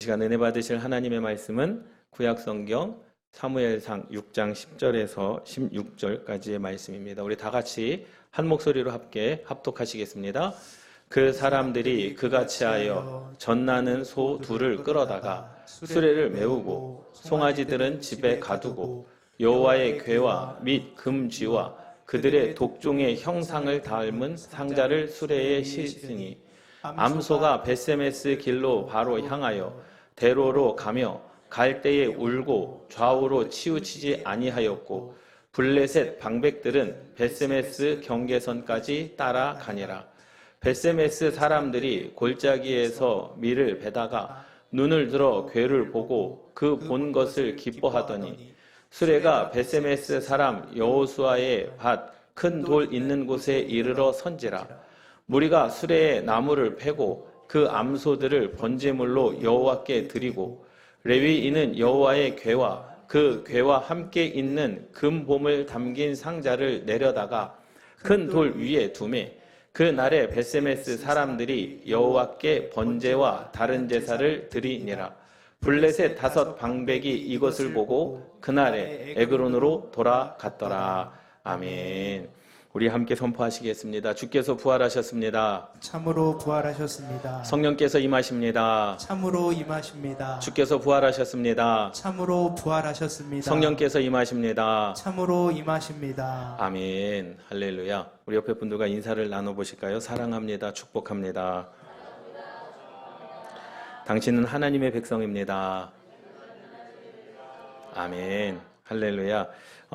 이 시간 은혜 받으실 하나님의 말씀은 구약성경 사무엘상 6장 10절에서 16절까지의 말씀입니다. 우리 다 같이 한 목소리로 함께 합독하시겠습니다. 그 사람들이 그같이 하여 젖나는 소 둘을 끌어다가 수레를 메우고 송아지들은 집에 가두고 여호와의 궤와 및 금쥐와 그들의 독종의 형상을 닮은 상자를 수레에 싣으니 암소가 벳세메스 길로 바로 향하여 대로로 가며 갈 때에 울고 좌우로 치우치지 아니하였고 블레셋 방백들은 벳세메스 경계선까지 따라가니라. 벳세메스 사람들이 골짜기에서 밀을 베다가 눈을 들어 궤를 보고 그 본 것을 기뻐하더니 수레가 벳세메스 사람 여호수아의 밭 큰 돌 있는 곳에 이르러 선지라. 무리가 수레에 나무를 패고 그 암소들을 번제물로 여호와께 드리고 레위인은 여호와의 궤와 그 궤와 함께 있는 금봄을 담긴 상자를 내려다가 큰 돌 위에 두매 그 날에 벳세메스 사람들이 여호와께 번제와 다른 제사를 드리니라. 블레셋 5 방백이 이것을 보고 그날에 에그론으로 돌아갔더라. 아멘. 우리 함께 선포하시겠습니다. 주께서 부활하셨습니다. 참으로 부활하셨습니다. 성령께서 임하십니다. 참으로 임하십니다. 주께서 부활하셨습니다. 참으로 부활하셨습니다. 성령께서 임하십니다. 참으로 임하십니다. 아멘. 할렐루야. 우리 옆에 분들과 인사를 나눠보실까요? 사랑합니다. 축복합니다. 당신은 하나님의 백성입니다. 아멘. 할렐루야.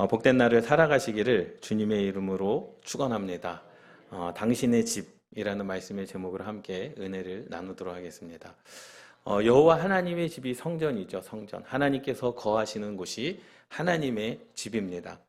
복된 날을 살아가시기를 주님의 이름으로 축원합니다. 당신의 집이라는 말씀의 제목으로 함께 은혜를 나누도록 하겠습니다. 여호와 하나님의 집이 성전이죠. 성전. 하나님께서 거하시는 곳이 하나님의 집입니다.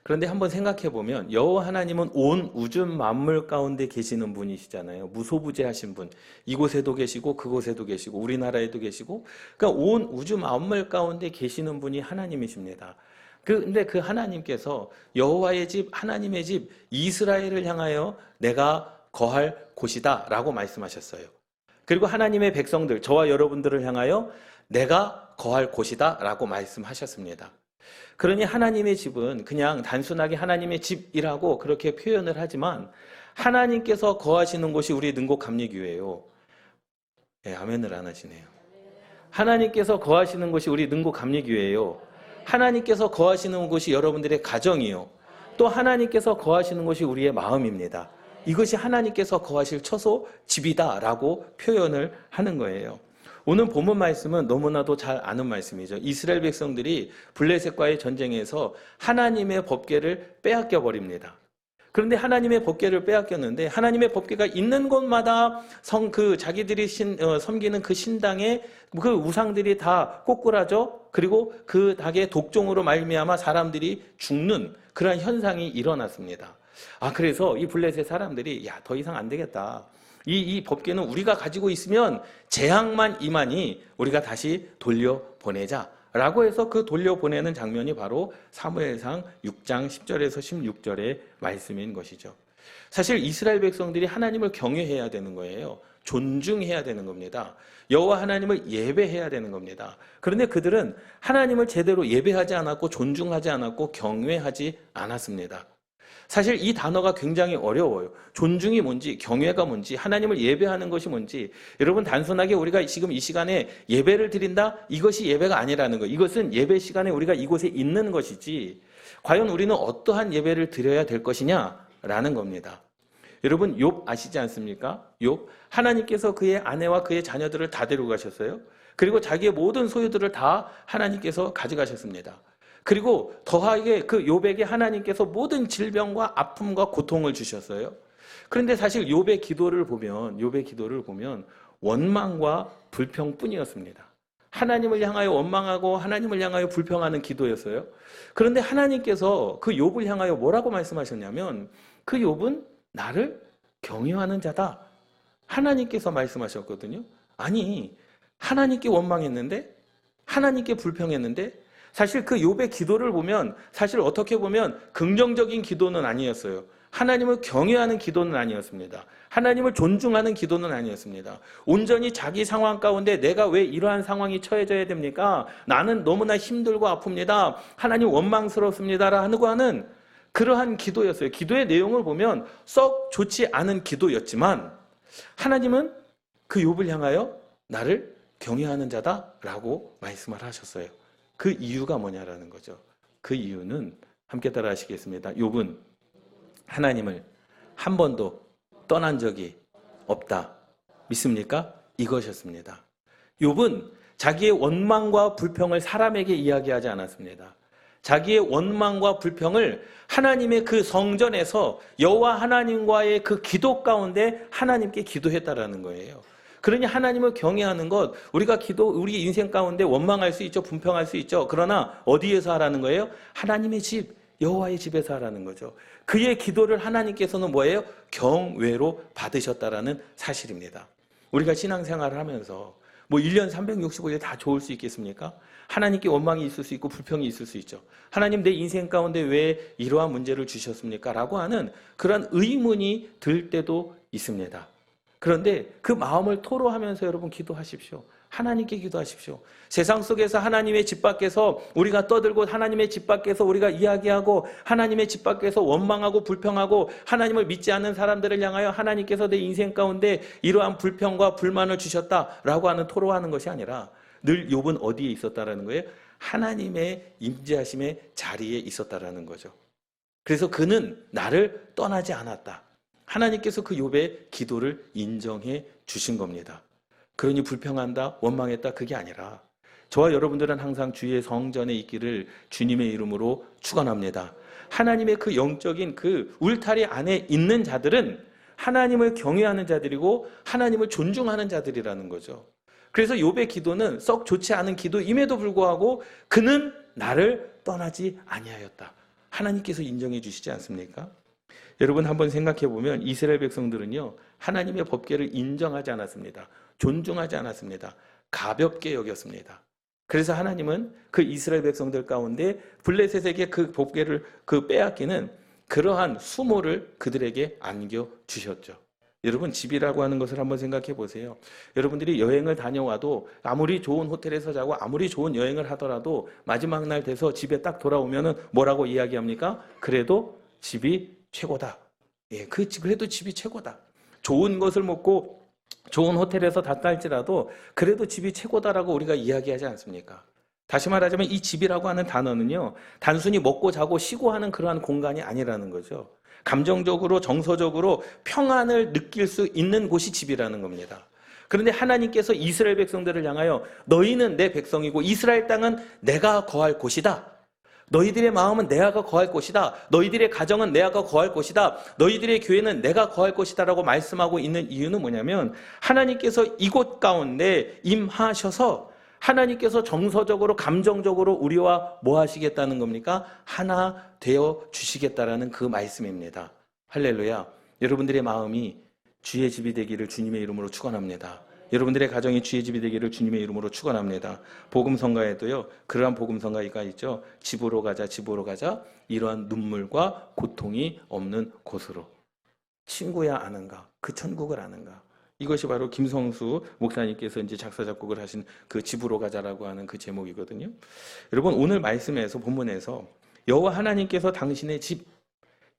그런데 한번 생각해 보면 여호와 하나님은 온 우주 만물 가운데 계시는 분이시잖아요. 무소부재하신 분. 이곳에도 계시고 그곳에도 계시고 우리나라에도 계시고 그러니까 온 우주 만물 가운데 계시는 분이 하나님이십니다. 근데 그 하나님께서 여호와의 집, 하나님의 집, 이스라엘을 향하여 내가 거할 곳이다 라고 말씀하셨어요. 그리고 하나님의 백성들, 저와 여러분들을 향하여 내가 거할 곳이다 라고 말씀하셨습니다. 그러니 하나님의 집은 그냥 단순하게 하나님의 집이라고 그렇게 표현을 하지만 하나님께서 거하시는 곳이 우리 능곡감리교회예요. 네, 아멘을 안 하시네요. 하나님께서 거하시는 곳이 우리 능곡감리교회예요. 하나님께서 거하시는 곳이 여러분들의 가정이요. 또 하나님께서 거하시는 곳이 우리의 마음입니다. 이것이 하나님께서 거하실 처소 집이다라고 표현을 하는 거예요. 오늘 본문 말씀은 너무나도 잘 아는 말씀이죠. 이스라엘 백성들이 블레셋과의 전쟁에서 하나님의 법궤를 빼앗겨 버립니다. 그런데 하나님의 법궤를 빼앗겼는데 하나님의 법궤가 있는 곳마다 자기들이 섬기는 그 신당의 그 우상들이 다 꼬꾸라져 그리고 그 닭의 독종으로 말미암아 사람들이 죽는 그러한 현상이 일어났습니다. 그래서 이 블레셋 사람들이 더 이상 안 되겠다. 이 법궤는 우리가 가지고 있으면 재앙만 임하니 우리가 다시 돌려보내자. 라고 해서 그 돌려보내는 장면이 바로 사무엘상 6장 10절에서 16절의 말씀인 것이죠. 사실 이스라엘 백성들이 하나님을 경외해야 되는 거예요. 존중해야 되는 겁니다. 여호와 하나님을 예배해야 되는 겁니다. 그런데 그들은 하나님을 제대로 예배하지 않았고 존중하지 않았고 경외하지 않았습니다. 사실 이 단어가 굉장히 어려워요. 존중이 뭔지, 경외가 뭔지, 하나님을 예배하는 것이 뭔지. 여러분 단순하게 우리가 지금 이 시간에 예배를 드린다? 이것이 예배가 아니라는 거예요. 이것은 예배 시간에 우리가 이곳에 있는 것이지 과연 우리는 어떠한 예배를 드려야 될 것이냐라는 겁니다. 여러분 욥 아시지 않습니까? 욥 하나님께서 그의 아내와 그의 자녀들을 다 데리고 가셨어요. 그리고 자기의 모든 소유들을 다 하나님께서 가져가셨습니다. 그리고 더하게 그 욥에게 하나님께서 모든 질병과 아픔과 고통을 주셨어요. 그런데 사실 욥의 기도를 보면 원망과 불평뿐이었습니다. 하나님을 향하여 원망하고 하나님을 향하여 불평하는 기도였어요. 그런데 하나님께서 그 욥을 향하여 뭐라고 말씀하셨냐면 그 욥은 나를 경외하는 자다. 하나님께서 말씀하셨거든요. 아니 하나님께 원망했는데 하나님께 불평했는데 사실 그 욥의 기도를 보면 사실 어떻게 보면 긍정적인 기도는 아니었어요. 하나님을 경외하는 기도는 아니었습니다. 하나님을 존중하는 기도는 아니었습니다. 온전히 자기 상황 가운데 내가 왜 이러한 상황이 처해져야 됩니까? 나는 너무나 힘들고 아픕니다. 하나님 원망스럽습니다라고 하는 그러한 기도였어요. 기도의 내용을 보면 썩 좋지 않은 기도였지만 하나님은 그 욥을 향하여 나를 경외하는 자다라고 말씀을 하셨어요. 그 이유가 뭐냐라는 거죠. 그 이유는 함께 따라 하시겠습니다. 욥은 하나님을 한 번도 떠난 적이 없다. 믿습니까? 이것이었습니다. 욥은 자기의 원망과 불평을 사람에게 이야기하지 않았습니다. 자기의 원망과 불평을 하나님의 그 성전에서 여호와 하나님과의 그 기도 가운데 하나님께 기도했다라는 거예요. 그러니 하나님을 경외하는 것, 우리 인생 가운데 원망할 수 있죠. 분평할 수 있죠. 그러나 어디에서 하라는 거예요? 하나님의 집, 여호와의 집에서 하라는 거죠. 그의 기도를 하나님께서는 뭐예요? 경외로 받으셨다라는 사실입니다. 우리가 신앙생활을 하면서 1년 365일 다 좋을 수 있겠습니까? 하나님께 원망이 있을 수 있고 불평이 있을 수 있죠. 하나님 내 인생 가운데 왜 이러한 문제를 주셨습니까? 라고 하는 그런 의문이 들 때도 있습니다. 그런데 그 마음을 토로하면서 여러분 기도하십시오. 하나님께 기도하십시오. 세상 속에서 하나님의 집 밖에서 우리가 떠들고 하나님의 집 밖에서 우리가 이야기하고 하나님의 집 밖에서 원망하고 불평하고 하나님을 믿지 않는 사람들을 향하여 하나님께서 내 인생 가운데 이러한 불평과 불만을 주셨다라고 하는 토로하는 것이 아니라 늘 욥은 어디에 있었다라는 거예요? 하나님의 임재하심의 자리에 있었다라는 거죠. 그래서 그는 나를 떠나지 않았다. 하나님께서 그 욥의 기도를 인정해 주신 겁니다. 그러니 불평한다, 원망했다 그게 아니라 저와 여러분들은 항상 주의 성전에 있기를 주님의 이름으로 축원합니다. 하나님의 그 영적인 그 울타리 안에 있는 자들은 하나님을 경외하는 자들이고 하나님을 존중하는 자들이라는 거죠. 그래서 욥의 기도는 썩 좋지 않은 기도임에도 불구하고 그는 나를 떠나지 아니하였다. 하나님께서 인정해 주시지 않습니까? 여러분 한번 생각해 보면 이스라엘 백성들은요 하나님의 법궤를 인정하지 않았습니다. 존중하지 않았습니다. 가볍게 여겼습니다. 그래서 하나님은 그 이스라엘 백성들 가운데 블레셋에게 그 법궤를 빼앗기는 그러한 수모를 그들에게 안겨 주셨죠. 여러분 집이라고 하는 것을 한번 생각해 보세요. 여러분들이 여행을 다녀와도 아무리 좋은 호텔에서 자고 아무리 좋은 여행을 하더라도 마지막 날 돼서 집에 딱 돌아오면은 뭐라고 이야기합니까? 그래도 집이 최고다. 예, 그래도 집이 최고다. 좋은 것을 먹고 좋은 호텔에서 잤다 할지라도 그래도 집이 최고다라고 우리가 이야기하지 않습니까? 다시 말하자면 이 집이라고 하는 단어는요 단순히 먹고 자고 쉬고 하는 그러한 공간이 아니라는 거죠. 감정적으로 정서적으로 평안을 느낄 수 있는 곳이 집이라는 겁니다. 그런데 하나님께서 이스라엘 백성들을 향하여 너희는 내 백성이고 이스라엘 땅은 내가 거할 곳이다. 너희들의 마음은 내가 거할 곳이다. 너희들의 가정은 내가 거할 곳이다. 너희들의 교회는 내가 거할 곳이다 라고 말씀하고 있는 이유는 뭐냐면 하나님께서 이곳 가운데 임하셔서 하나님께서 정서적으로 감정적으로 우리와 뭐 하시겠다는 겁니까? 하나 되어 주시겠다라는 그 말씀입니다. 할렐루야. 여러분들의 마음이 주의 집이 되기를 주님의 이름으로 축원합니다. 여러분들의 가정이 주의 집이 되기를 주님의 이름으로 축원합니다. 복음성가에도요 그러한 복음성가가 있죠. 집으로 가자 집으로 가자 이러한 눈물과 고통이 없는 곳으로. 친구야 아는가 그 천국을 아는가. 이것이 바로 김성수 목사님께서 이제 작사 작곡을 하신 그 집으로 가자라고 하는 그 제목이거든요. 여러분 오늘 말씀에서 본문에서 여호와 하나님께서 당신의 집,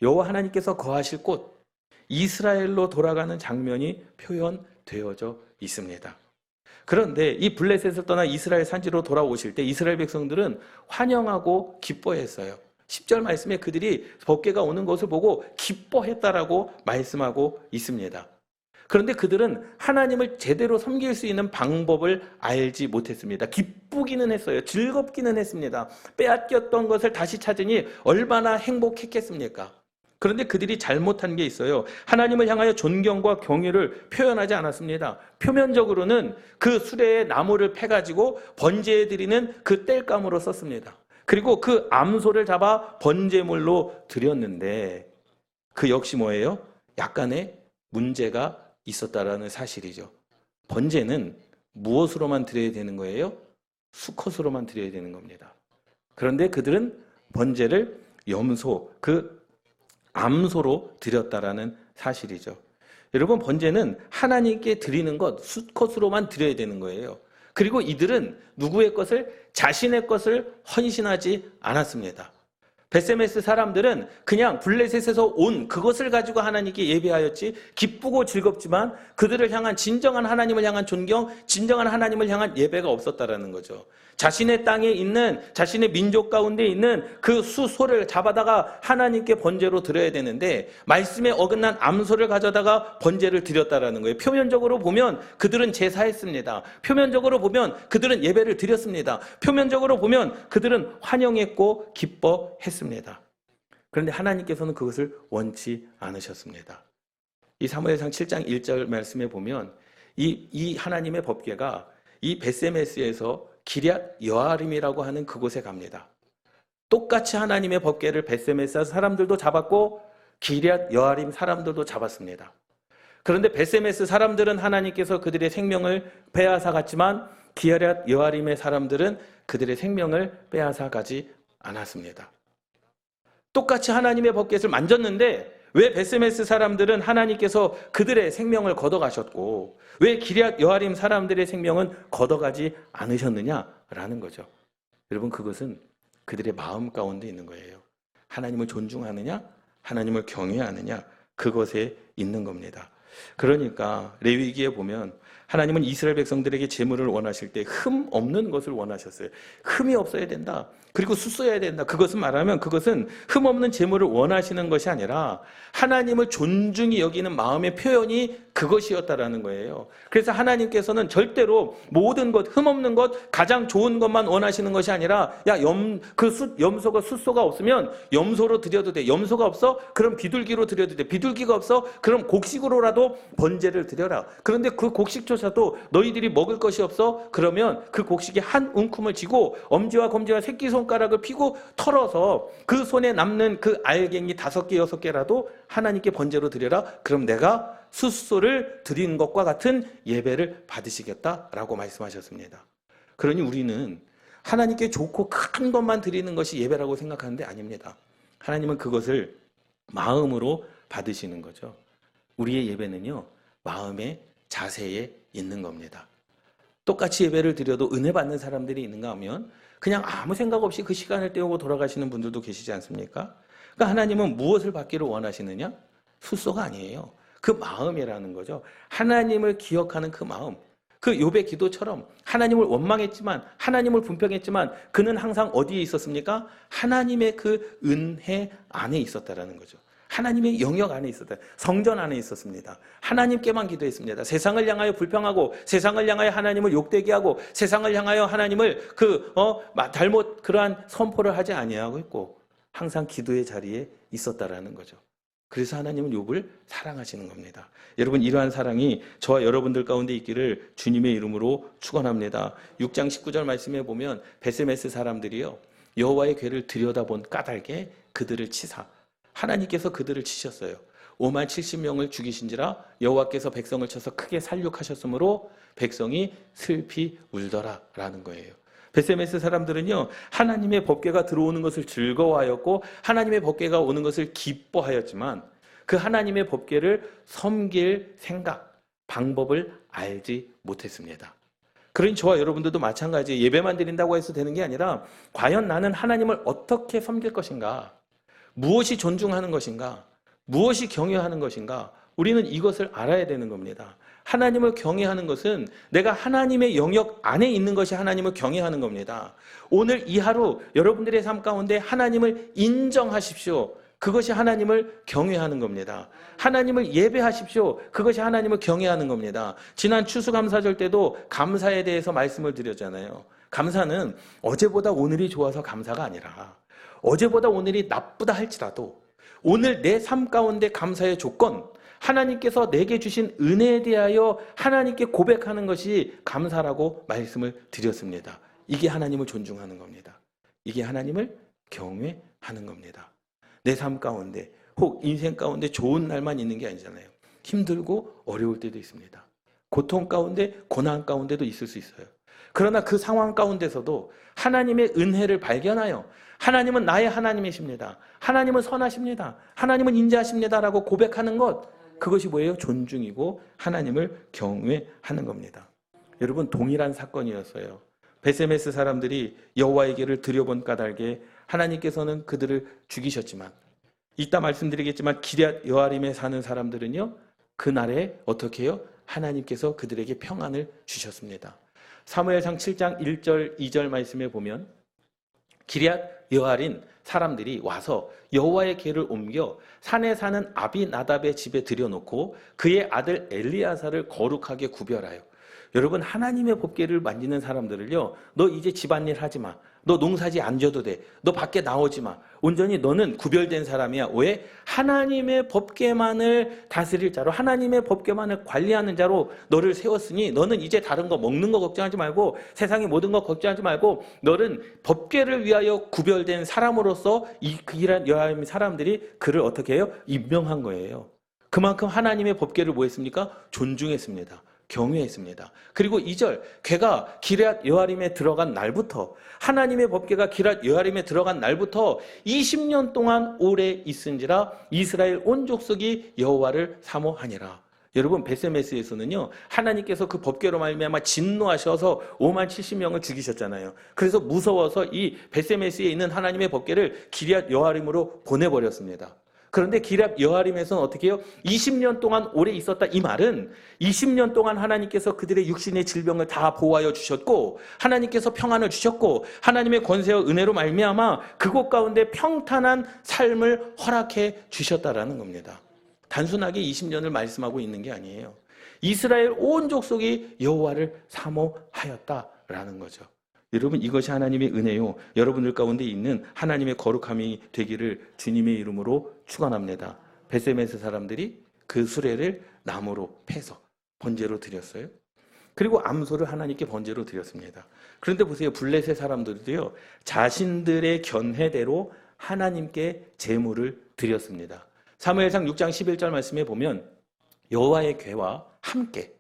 여호와 하나님께서 거하실 곳 이스라엘로 돌아가는 장면이 표현되어져 있습니다. 그런데 이 블레셋을 떠나 이스라엘 산지로 돌아오실 때 이스라엘 백성들은 환영하고 기뻐했어요. 10절 말씀에 그들이 법궤가 오는 것을 보고 기뻐했다라고 말씀하고 있습니다. 그런데 그들은 하나님을 제대로 섬길 수 있는 방법을 알지 못했습니다. 기쁘기는 했어요. 즐겁기는 했습니다. 빼앗겼던 것을 다시 찾으니 얼마나 행복했겠습니까? 그런데 그들이 잘못한 게 있어요. 하나님을 향하여 존경과 경외를 표현하지 않았습니다. 표면적으로는 그 수레에 나무를 패가지고 번제해 드리는 그 땔감으로 썼습니다. 그리고 그 암소를 잡아 번제물로 드렸는데 그 역시 뭐예요? 약간의 문제가 있었다라는 사실이죠. 번제는 무엇으로만 드려야 되는 거예요? 수컷으로만 드려야 되는 겁니다. 그런데 그들은 번제를 염소, 그 암소로 드렸다라는 사실이죠. 여러분, 번제는 하나님께 드리는 것, 수컷으로만 드려야 되는 거예요. 그리고 이들은 누구의 것을, 자신의 것을 헌신하지 않았습니다. 베세메스 사람들은 그냥 블레셋에서 온 그것을 가지고 하나님께 예배하였지, 기쁘고 즐겁지만 그들을 향한 진정한 하나님을 향한 존경, 진정한 하나님을 향한 예배가 없었다라는 거죠. 자신의 땅에 있는, 자신의 민족 가운데 있는 그 수소를 잡아다가 하나님께 번제로 드려야 되는데 말씀에 어긋난 암소를 가져다가 번제를 드렸다라는 거예요. 표면적으로 보면 그들은 제사했습니다. 표면적으로 보면 그들은 예배를 드렸습니다. 표면적으로 보면 그들은 환영했고 기뻐했습니다. 그런데 하나님께서는 그것을 원치 않으셨습니다. 이 사무엘상 7장 1절 말씀에 보면 이 하나님의 법궤가 이 벳세메스에서 기럇 여아림이라고 하는 그곳에 갑니다. 똑같이 하나님의 법궤를 벳세메스 사람들도 잡았고 기럇 여아림 사람들도 잡았습니다. 그런데 벳세메스 사람들은 하나님께서 그들의 생명을 빼앗아 갔지만 기럇 여아림의 사람들은 그들의 생명을 빼앗아 가지 않았습니다. 똑같이 하나님의 법궤를 만졌는데 왜 벳세메스 사람들은 하나님께서 그들의 생명을 걷어가셨고 왜 기럇 여아림 사람들의 생명은 걷어가지 않으셨느냐라는 거죠. 여러분, 그것은 그들의 마음 가운데 있는 거예요. 하나님을 존중하느냐, 하나님을 경외하느냐, 그것에 있는 겁니다. 그러니까 레위기에 보면 하나님은 이스라엘 백성들에게 제물을 원하실 때 흠 없는 것을 원하셨어요. 흠이 없어야 된다. 그리고 숫소여야 된다. 그것은 말하면 그것은 흠 없는 제물을 원하시는 것이 아니라 하나님을 존중히 여기는 마음의 표현이 그것이었다라는 거예요. 그래서 하나님께서는 절대로 모든 것, 흠 없는 것, 가장 좋은 것만 원하시는 것이 아니라 염소가 숫소가 없으면 염소로 드려도 돼. 염소가 없어? 그럼 비둘기로 드려도 돼. 비둘기가 없어? 그럼 곡식으로라도 번제를 드려라. 그런데 그 곡식조차도 너희들이 먹을 것이 없어? 그러면 그 곡식에 한 움큼을 쥐고 엄지와 검지와 새끼손가락을 피고 털어서 그 손에 남는 그 알갱이 5개, 6개라도 하나님께 번제로 드려라. 그럼 내가 숫소를 드린 것과 같은 예배를 받으시겠다라고 말씀하셨습니다. 그러니 우리는 하나님께 좋고 큰 것만 드리는 것이 예배라고 생각하는데 아닙니다. 하나님은 그것을 마음으로 받으시는 거죠. 우리의 예배는요, 마음의 자세에 있는 겁니다. 똑같이 예배를 드려도 은혜 받는 사람들이 있는가 하면 그냥 아무 생각 없이 그 시간을 때우고 돌아가시는 분들도 계시지 않습니까? 그러니까 하나님은 무엇을 받기를 원하시느냐? 숫소가 아니에요. 그 마음이라는 거죠. 하나님을 기억하는 그 마음. 그 욥의 기도처럼 하나님을 원망했지만, 하나님을 분평했지만 그는 항상 어디에 있었습니까? 하나님의 그 은혜 안에 있었다라는 거죠. 하나님의 영역 안에 있었다. 성전 안에 있었습니다. 하나님께만 기도했습니다. 세상을 향하여 불평하고, 세상을 향하여 하나님을 욕되게 하고, 세상을 향하여 하나님을 잘못 그러한 선포를 하지 아니하고 있고, 항상 기도의 자리에 있었다라는 거죠. 그래서 하나님은 욥을 사랑하시는 겁니다. 여러분, 이러한 사랑이 저와 여러분들 가운데 있기를 주님의 이름으로 축원합니다. 6장 19절 말씀에 보면 벳세메스 사람들이요, 여호와의 궤를 들여다본 까닭에 그들을 치사, 하나님께서 그들을 치셨어요. 5만 70명을 죽이신지라 여호와께서 백성을 쳐서 크게 살육하셨으므로 백성이 슬피 울더라라는 거예요. 벳세메스 사람들은요, 하나님의 법궤가 들어오는 것을 즐거워하였고 하나님의 법궤가 오는 것을 기뻐하였지만 그 하나님의 법궤를 섬길 생각, 방법을 알지 못했습니다. 그러니 저와 여러분들도 마찬가지, 예배만 드린다고 해서 되는 게 아니라 과연 나는 하나님을 어떻게 섬길 것인가, 무엇이 존중하는 것인가, 무엇이 경외하는 것인가, 우리는 이것을 알아야 되는 겁니다. 하나님을 경외하는 것은 내가 하나님의 영역 안에 있는 것이 하나님을 경외하는 겁니다. 오늘 이 하루 여러분들의 삶 가운데 하나님을 인정하십시오. 그것이 하나님을 경외하는 겁니다. 하나님을 예배하십시오. 그것이 하나님을 경외하는 겁니다. 지난 추수감사절 때도 감사에 대해서 말씀을 드렸잖아요. 감사는 어제보다 오늘이 좋아서 감사가 아니라 어제보다 오늘이 나쁘다 할지라도 오늘 내 삶 가운데 감사의 조건, 하나님께서 내게 주신 은혜에 대하여 하나님께 고백하는 것이 감사라고 말씀을 드렸습니다. 이게 하나님을 존중하는 겁니다. 이게 하나님을 경외하는 겁니다. 내 삶 가운데, 혹 인생 가운데 좋은 날만 있는 게 아니잖아요. 힘들고 어려울 때도 있습니다. 고통 가운데, 고난 가운데도 있을 수 있어요. 그러나 그 상황 가운데서도 하나님의 은혜를 발견하여 하나님은 나의 하나님이십니다. 하나님은 선하십니다. 하나님은 인자하십니다라고 고백하는 것, 그것이 뭐예요? 존중이고 하나님을 경외하는 겁니다. 여러분, 동일한 사건이었어요. 베세메스 사람들이 여호와의 길을 들여본 까닭에 하나님께서는 그들을 죽이셨지만, 이따 말씀드리겠지만 기럇 여아림에 사는 사람들은요, 그날에 어떻게 해요? 하나님께서 그들에게 평안을 주셨습니다. 사무엘상 7장 1절 2절 말씀에 보면 기럇 여아린 사람들이 와서 여호와의 궤를 옮겨 산에 사는 아비나답의 집에 들여놓고 그의 아들 엘리야사를 거룩하게 구별하여, 여러분, 하나님의 법궤를 만지는 사람들을요, 너 이제 집안일 하지 마, 너 농사지 안 져도 돼, 너 밖에 나오지 마, 온전히 너는 구별된 사람이야. 왜? 하나님의 법궤만을 다스릴 자로, 하나님의 법궤만을 관리하는 자로 너를 세웠으니 너는 이제 다른 거 먹는 거 걱정하지 말고 세상의 모든 거 걱정하지 말고 너는 법궤를 위하여 구별된 사람으로서 이 기럇 여아림 사람들이 그를 어떻게 해요? 임명한 거예요. 그만큼 하나님의 법궤를 뭐 했습니까? 존중했습니다. 경외했습니다. 그리고 2절, 궤가 기럇 여아림에 들어간 날부터, 하나님의 법궤가 기럇 여아림에 들어간 날부터 20년 동안 오래 있은지라 이스라엘 온 족속이 여호와를 사모하니라. 여러분, 베세메스에서는요, 하나님께서 그 법궤로 말미암아 진노하셔서 5만 70명을 죽이셨잖아요. 그래서 무서워서 이 베세메스에 있는 하나님의 법궤를 기럇 여아림으로 보내버렸습니다. 그런데 기럇 여아림에서는 어떻게 해요? 20년 동안 오래 있었다. 이 말은 20년 동안 하나님께서 그들의 육신의 질병을 다 보호하여 주셨고, 하나님께서 평안을 주셨고, 하나님의 권세와 은혜로 말미암아 그곳 가운데 평탄한 삶을 허락해 주셨다라는 겁니다. 단순하게 20년을 말씀하고 있는 게 아니에요. 이스라엘 온 족속이 여호와를 사모하였다라는 거죠. 여러분, 이것이 하나님의 은혜요, 여러분들 가운데 있는 하나님의 거룩함이 되기를 주님의 이름으로 축원합니다. 베세메스 사람들이 그 수레를 나무로 패서 번제로 드렸어요. 그리고 암소를 하나님께 번제로 드렸습니다. 그런데 보세요, 블레셋 사람들도요, 자신들의 견해대로 하나님께 제물을 드렸습니다. 사무엘상 6장 11절 말씀에 보면 여호와의 궤와 함께,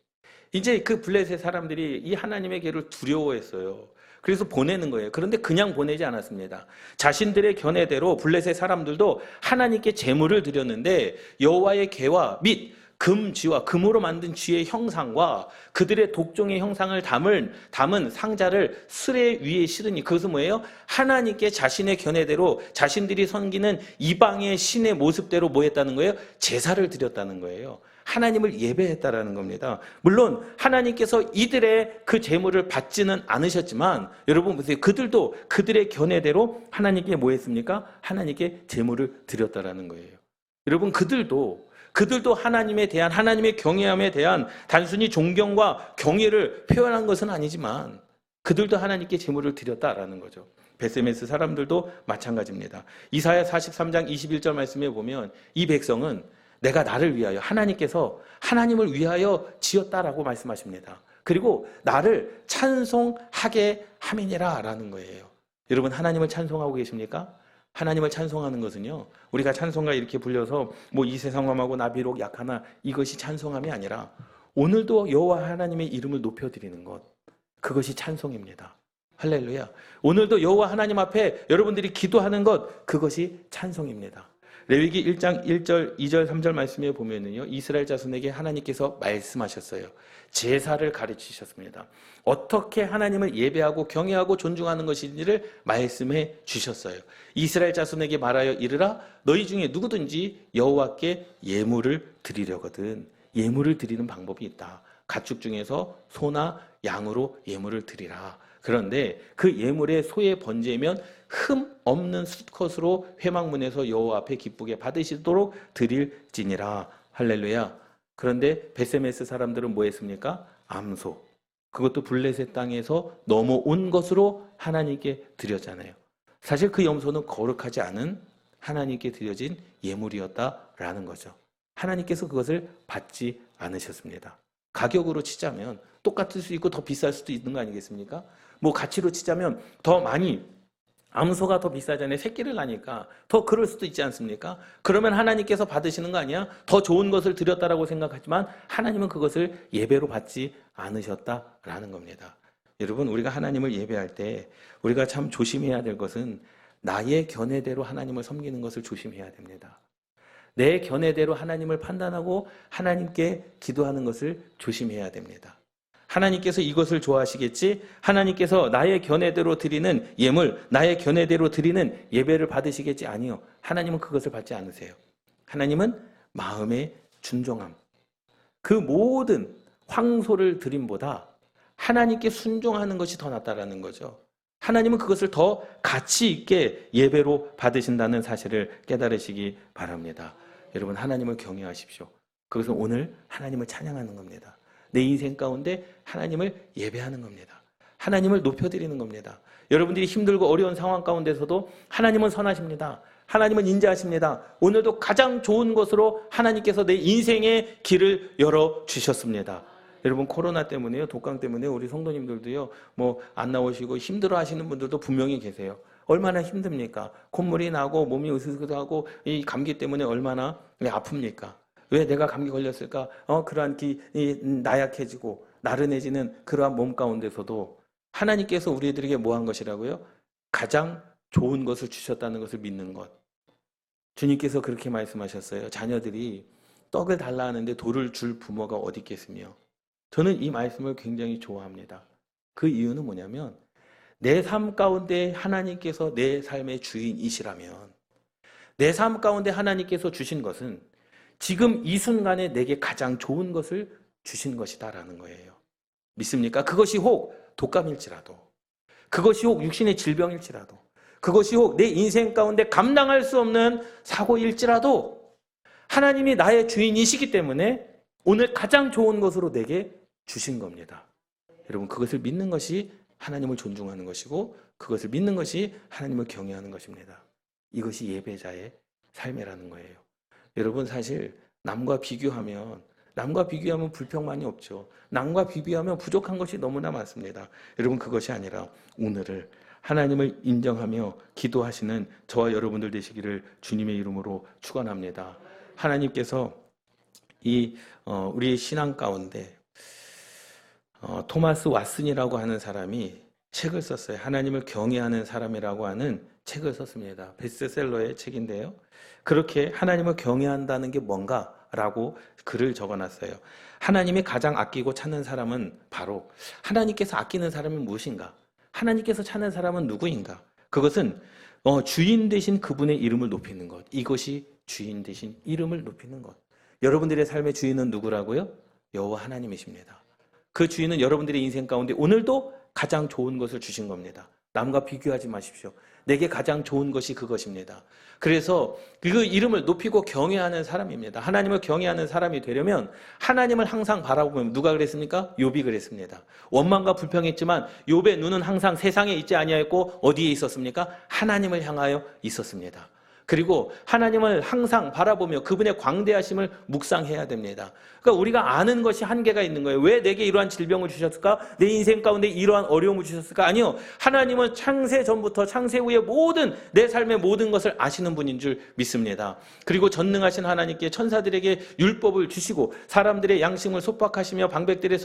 이제 그 블레셋 사람들이 이 하나님의 궤를 두려워했어요. 그래서 보내는 거예요. 그런데 그냥 보내지 않았습니다. 자신들의 견해대로 블레셋 사람들도 하나님께 제물을 드렸는데 여호와의 궤와 및 금쥐와 금으로 만든 쥐의 형상과 그들의 독종의 형상을 담은 상자를 수레 위에 실으니, 그것은 뭐예요? 하나님께 자신의 견해대로 자신들이 섬기는 이방의 신의 모습대로 뭐 했다는 거예요? 제사를 드렸다는 거예요. 하나님을 예배했다라는 겁니다. 물론 하나님께서 이들의 그 제물을 받지는 않으셨지만, 여러분 보세요, 그들도 그들의 견해대로 하나님께 뭐 했습니까? 하나님께 제물을 드렸다라는 거예요. 여러분, 그들도 하나님에 대한, 하나님의 경외함에 대한 단순히 존경과 경외를 표현한 것은 아니지만 그들도 하나님께 제물을 드렸다라는 거죠. 베세메스 사람들도 마찬가지입니다. 이사야 43장 21절 말씀에 보면 이 백성은 내가 나를 위하여, 하나님께서 하나님을 위하여 지었다라고 말씀하십니다. 그리고 나를 찬송하게 함이니라 라는 거예요. 여러분, 하나님을 찬송하고 계십니까? 하나님을 찬송하는 것은요, 우리가 찬송가 이렇게 불려서 뭐 이 세상함하고 나 비록 약하나, 이것이 찬송함이 아니라 오늘도 여호와 하나님의 이름을 높여드리는 것, 그것이 찬송입니다. 할렐루야. 오늘도 여호와 하나님 앞에 여러분들이 기도하는 것, 그것이 찬송입니다. 레위기 1장 1절, 2절, 3절 말씀에 보면은요, 이스라엘 자손에게 하나님께서 말씀하셨어요. 제사를 가르치셨습니다. 어떻게 하나님을 예배하고 경외하고 존중하는 것인지를 말씀해 주셨어요. 이스라엘 자손에게 말하여 이르라, 너희 중에 누구든지 여호와께 예물을 드리려거든. 예물을 드리는 방법이 있다. 가축 중에서 소나 양으로 예물을 드리라. 그런데 그 예물의 소의 번제면 흠 없는 수컷으로 회막문에서 여호와 앞에 기쁘게 받으시도록 드릴지니라. 할렐루야. 그런데 베세메스 사람들은 뭐 했습니까? 암소. 그것도 블레셋 땅에서 넘어온 것으로 하나님께 드렸잖아요. 사실 그 염소는 거룩하지 않은 하나님께 드려진 예물이었다라는 거죠. 하나님께서 그것을 받지 않으셨습니다. 가격으로 치자면 똑같을 수 있고 더 비쌀 수도 있는 거 아니겠습니까? 뭐 가치로 치자면 더 많이, 암소가 더 비싸잖아요. 새끼를 낳으니까 더 그럴 수도 있지 않습니까? 그러면 하나님께서 받으시는 거 아니야? 더 좋은 것을 드렸다라고 생각하지만 하나님은 그것을 예배로 받지 않으셨다라는 겁니다. 여러분, 우리가 하나님을 예배할 때 우리가 참 조심해야 될 것은 나의 견해대로 하나님을 섬기는 것을 조심해야 됩니다. 내 견해대로 하나님을 판단하고 하나님께 기도하는 것을 조심해야 됩니다. 하나님께서 이것을 좋아하시겠지? 하나님께서 나의 견해대로 드리는 예물, 나의 견해대로 드리는 예배를 받으시겠지? 아니요. 하나님은 그것을 받지 않으세요. 하나님은 마음의 순종함. 그 모든 황소를 드림보다 하나님께 순종하는 것이 더 낫다라는 거죠. 하나님은 그것을 더 가치 있게 예배로 받으신다는 사실을 깨달으시기 바랍니다. 여러분, 하나님을 경외하십시오. 그것은 오늘 하나님을 찬양하는 겁니다. 내 인생 가운데 하나님을 예배하는 겁니다. 하나님을 높여드리는 겁니다. 여러분들이 힘들고 어려운 상황 가운데서도 하나님은 선하십니다. 하나님은 인자하십니다. 오늘도 가장 좋은 것으로 하나님께서 내 인생의 길을 열어주셨습니다. 여러분, 코로나 때문에요, 독감 때문에 우리 성도님들도요, 안 나오시고 힘들어 하시는 분들도 분명히 계세요. 얼마나 힘듭니까? 콧물이 나고 몸이 으스스하고 이 감기 때문에 얼마나 아픕니까? 왜 내가 감기 걸렸을까? 그러한 나약해지고 나른해지는 그러한 몸 가운데서도 하나님께서 우리들에게 뭐 한 것이라고요? 가장 좋은 것을 주셨다는 것을 믿는 것. 주님께서 그렇게 말씀하셨어요. 자녀들이 떡을 달라 하는데 돌을 줄 부모가 어디 있겠으며. 저는 이 말씀을 굉장히 좋아합니다. 그 이유는 뭐냐면 내 삶 가운데 하나님께서 내 삶의 주인이시라면 내 삶 가운데 하나님께서 주신 것은 지금 이 순간에 내게 가장 좋은 것을 주신 것이다라는 거예요. 믿습니까? 그것이 혹 독감일지라도, 그것이 혹 육신의 질병일지라도, 그것이 혹 내 인생 가운데 감당할 수 없는 사고일지라도 하나님이 나의 주인이시기 때문에 오늘 가장 좋은 것으로 내게 주신 겁니다. 여러분, 그것을 믿는 것이 하나님을 존중하는 것이고 그것을 믿는 것이 하나님을 경외하는 것입니다. 이것이 예배자의 삶이라는 거예요. 여러분, 사실 남과 비교하면 불평만이 없죠. 남과 비교하면 부족한 것이 너무나 많습니다. 여러분, 그것이 아니라 오늘을 하나님을 인정하며 기도하시는 저와 여러분들 되시기를 주님의 이름으로 축원합니다. 하나님께서 우리의 신앙 가운데 토마스 왓슨이라고 하는 사람이 책을 썼어요. 하나님을 경외하는 사람이라고 하는 책을 썼습니다. 베스트셀러의 책인데요. 그렇게 하나님을 경외한다는 게 뭔가라고 글을 적어놨어요. 하나님이 가장 아끼고 찾는 사람은 바로 하나님께서 아끼는 사람이 무엇인가? 하나님께서 찾는 사람은 누구인가? 그것은 주인 되신 그분의 이름을 높이는 것. 이것이 주인 되신 이름을 높이는 것. 여러분들의 삶의 주인은 누구라고요? 여호와 하나님이십니다. 그 주인은 여러분들의 인생 가운데 오늘도 가장 좋은 것을 주신 겁니다. 남과 비교하지 마십시오. 내게 가장 좋은 것이 그것입니다. 그래서 그 이름을 높이고 경외하는 사람입니다. 하나님을 경외하는 사람이 되려면 하나님을 항상 바라보면 누가 그랬습니까? 욥이 그랬습니다. 원망과 불평했지만 욥의 눈은 항상 세상에 있지 아니하였고 어디에 있었습니까? 하나님을 향하여 있었습니다. 그리고 하나님을 항상 바라보며 그분의 광대하심을 묵상해야 됩니다. 그러니까 우리가 아는 것이 한계가 있는 거예요. 왜 내게 이러한 질병을 주셨을까? 내 인생 가운데 이러한 어려움을 주셨을까? 아니요. 하나님은 창세 전부터 창세 후에 내 삶의 모든 것을 아시는 분인 줄 믿습니다. 그리고 전능하신 하나님께 천사들에게 율법을 주시고 사람들의 양심을 속박하시며 방백들의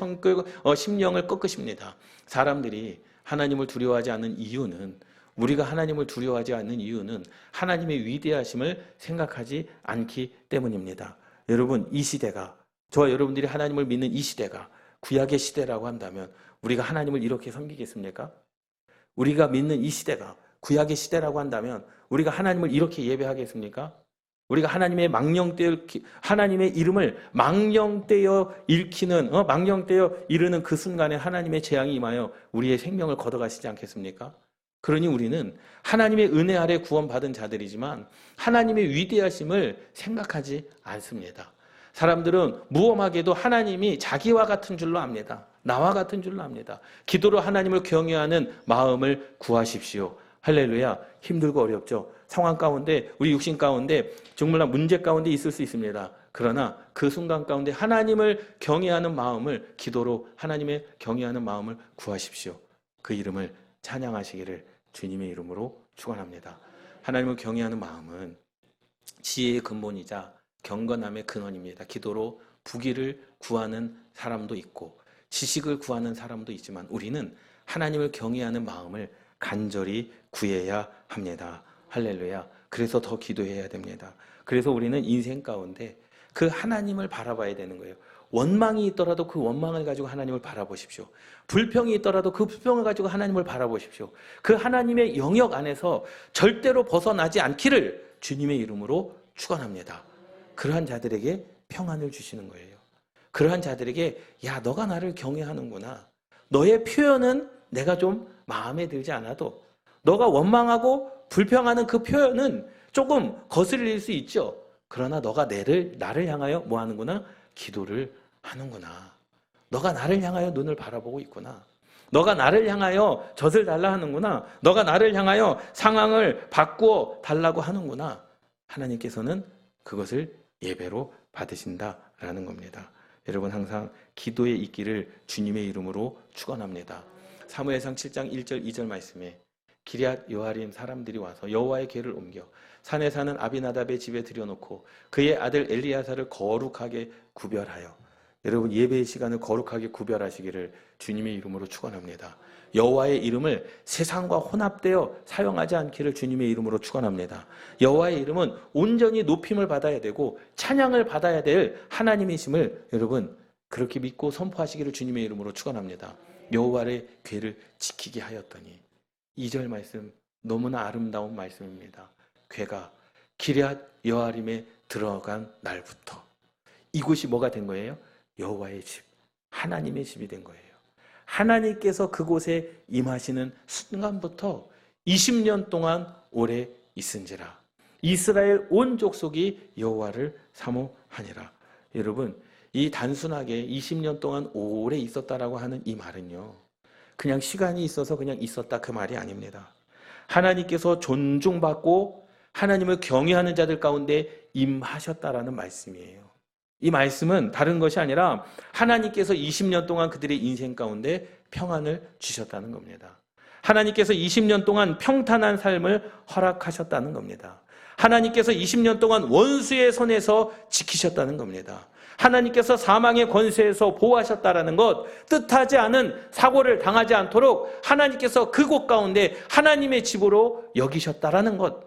심령을 꺾으십니다. 사람들이 하나님을 두려워하지 않는 이유는 우리가 하나님을 두려워하지 않는 이유는 하나님의 위대하심을 생각하지 않기 때문입니다. 여러분, 이 시대가, 저와 여러분들이 하나님을 믿는 이 시대가 구약의 시대라고 한다면 우리가 하나님을 이렇게 섬기겠습니까? 우리가 믿는 이 시대가 구약의 시대라고 한다면 우리가 하나님을 이렇게 예배하겠습니까? 우리가 하나님의 이름을 망령되어 이르는 그 순간에 하나님의 재앙이 임하여 우리의 생명을 걷어가시지 않겠습니까? 그러니 우리는 하나님의 은혜 아래 구원받은 자들이지만 하나님의 위대하심을 생각하지 않습니다. 사람들은 무엄하게도 하나님이 자기와 같은 줄로 압니다. 나와 같은 줄로 압니다. 기도로 하나님을 경외하는 마음을 구하십시오. 할렐루야. 힘들고 어렵죠. 상황 가운데, 우리 육신 가운데 정말 문제 가운데 있을 수 있습니다. 그러나 그 순간 가운데 하나님을 경외하는 마음을, 기도로 하나님의 경외하는 마음을 구하십시오. 그 이름을 찬양하시기를 주님의 이름으로 축원합니다. 하나님을 경외하는 마음은 지혜의 근본이자 경건함의 근원입니다. 기도로 부귀를 구하는 사람도 있고 지식을 구하는 사람도 있지만 우리는 하나님을 경외하는 마음을 간절히 구해야 합니다. 할렐루야. 그래서 더 기도해야 됩니다. 그래서 우리는 인생 가운데 그 하나님을 바라봐야 되는 거예요. 원망이 있더라도 그 원망을 가지고 하나님을 바라보십시오. 불평이 있더라도 그 불평을 가지고 하나님을 바라보십시오. 그 하나님의 영역 안에서 절대로 벗어나지 않기를 주님의 이름으로 축원합니다. 그러한 자들에게 평안을 주시는 거예요. 그러한 자들에게 야, 너가 나를 경외하는구나. 너의 표현은 내가 좀 마음에 들지 않아도 너가 원망하고 불평하는 그 표현은 조금 거슬릴 수 있죠. 그러나 너가 나를 향하여 뭐 하는구나? 기도를 하는구나. 너가 나를 향하여 눈을 바라보고 있구나. 너가 나를 향하여 젖을 달라 하는구나. 너가 나를 향하여 상황을 바꾸어 달라고 하는구나. 하나님께서는 그것을 예배로 받으신다라는 겁니다. 여러분 항상 기도에 있기를 주님의 이름으로 축원합니다. 사무엘상 7장 1절 2절 말씀에 기럇 여아림 사람들이 와서 여호와의 궤를 옮겨 산에 사는 아비나답의 집에 들여놓고 그의 아들 엘리야사를 거룩하게 구별하여, 여러분 예배의 시간을 거룩하게 구별하시기를 주님의 이름으로 축원합니다. 여호와의 이름을 세상과 혼합되어 사용하지 않기를 주님의 이름으로 축원합니다. 여호와의 이름은 온전히 높임을 받아야 되고 찬양을 받아야 될 하나님이심을 여러분 그렇게 믿고 선포하시기를 주님의 이름으로 축원합니다. 여호와의 궤를 지키게 하였더니, 2절 말씀 너무나 아름다운 말씀입니다. 궤가 기럇 여아림에 들어간 날부터 이곳이 뭐가 된 거예요? 여호와의 집, 하나님의 집이 된 거예요. 하나님께서 그곳에 임하시는 순간부터 20년 동안 오래 있은지라 이스라엘 온 족속이 여호와를 사모하니라. 여러분, 이 단순하게 20년 동안 오래 있었다라고 하는 이 말은요, 그냥 시간이 있어서 그냥 있었다 그 말이 아닙니다. 하나님께서 존중받고 하나님을 경외하는 자들 가운데 임하셨다라는 말씀이에요. 이 말씀은 다른 것이 아니라 하나님께서 20년 동안 그들의 인생 가운데 평안을 주셨다는 겁니다. 하나님께서 20년 동안 평탄한 삶을 허락하셨다는 겁니다. 하나님께서 20년 동안 원수의 손에서 지키셨다는 겁니다. 하나님께서 사망의 권세에서 보호하셨다라는 것, 뜻하지 않은 사고를 당하지 않도록 하나님께서 그곳 가운데 하나님의 집으로 여기셨다라는 것,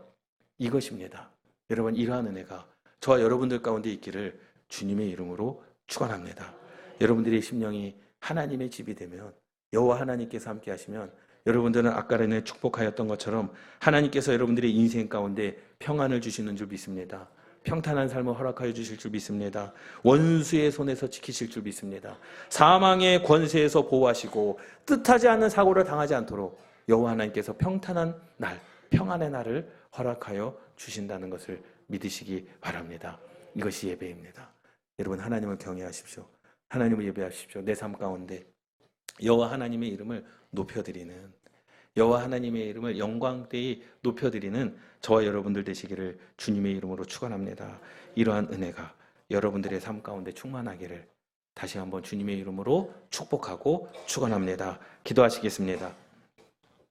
이것입니다. 여러분, 이러한 은혜가 저와 여러분들 가운데 있기를 주님의 이름으로 축원합니다. 여러분들의 심령이 하나님의 집이 되면, 여호와 하나님께서 함께 하시면 여러분들은 아까 전에 축복하였던 것처럼 하나님께서 여러분들의 인생 가운데 평안을 주시는 줄 믿습니다. 평탄한 삶을 허락하여 주실 줄 믿습니다. 원수의 손에서 지키실 줄 믿습니다. 사망의 권세에서 보호하시고 뜻하지 않는 사고를 당하지 않도록 여호와 하나님께서 평탄한 날, 평안의 날을 허락하여 주신다는 것을 믿으시기 바랍니다. 이것이 예배입니다. 여러분, 하나님을 경외하십시오. 하나님을 예배하십시오. 내 삶 가운데 여호와 하나님의 이름을 높여드리는, 여호와 하나님의 이름을 영광되이 높여드리는 저와 여러분들 되시기를 주님의 이름으로 축원합니다. 이러한 은혜가 여러분들의 삶 가운데 충만하기를 다시 한번 주님의 이름으로 축복하고 축원합니다. 기도하시겠습니다.